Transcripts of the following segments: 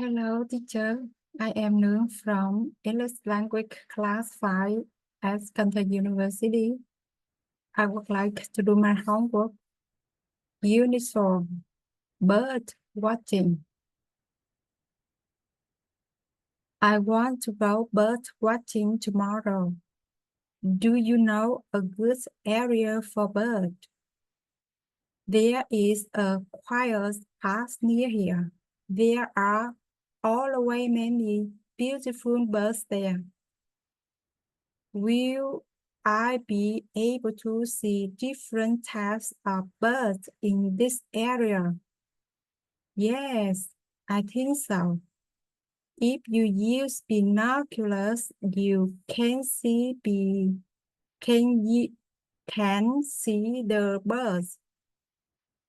Hello, teacher. I am Nương from English Language Class 5 at Canton University. I would like to do my homework. Unit 4, bird watching. I want to go bird watching tomorrow. Do you know a good area for bird? There is a quiet park near here. There are always many beautiful birds there. Will I be able to see different types of birds in this area? Yes, I think so. If you use binoculars, you can see the birds,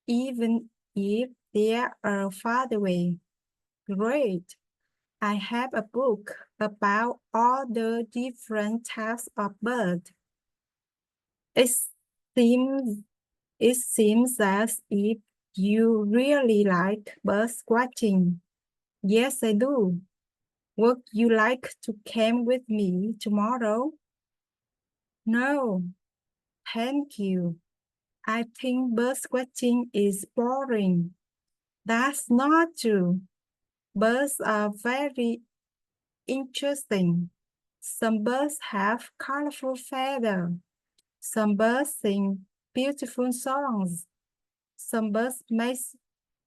even if they are far away. Great! I have a book about all the different types of birds. It seems, it seems as if you really like bird watching. Yes, I do. Would you like to come with me tomorrow? No, thank you. I think bird watching is boring. That's not true. Birds are very interesting. Some birds have colorful feathers. Some birds sing beautiful songs. Some birds make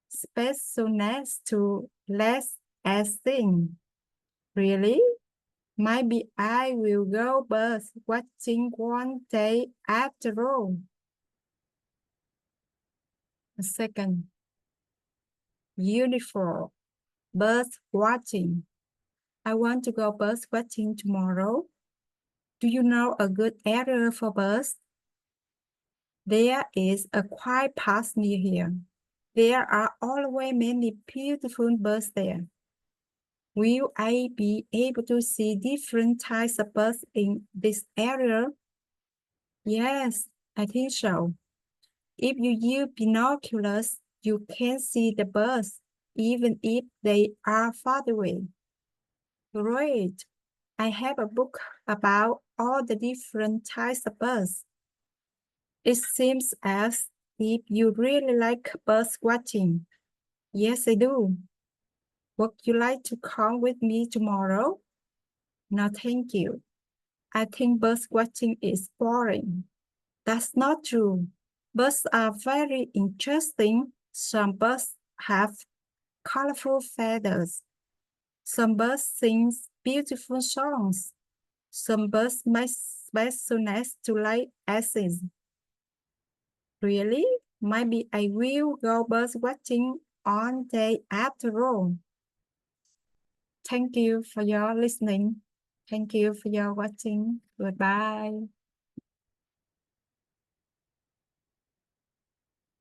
special nests to let us sing. Really? Maybe I will go bird watching one day after all. Second, Unit4, bird watching. I want to go bird watching tomorrow. Do you know a good area for birds? There is a quiet path near here. There are always many beautiful birds there. Will I be able to see different types of birds in this area? Yes, I think so. If you use binoculars, you can see the birds, even if they are far away. Great! I have a book about all the different types of birds. It seems as if you really like bird watching. Yes, I do. Would you like to come with me tomorrow? No, thank you. I think bird watching is boring. That's not true. Birds are very interesting. Some birds have colorful feathers. Some birds sing beautiful songs. Some birds make special nests to lay eggs. Really? Maybe I will go bird watching on day after all. Thank you for your listening. Thank you for your watching. Goodbye.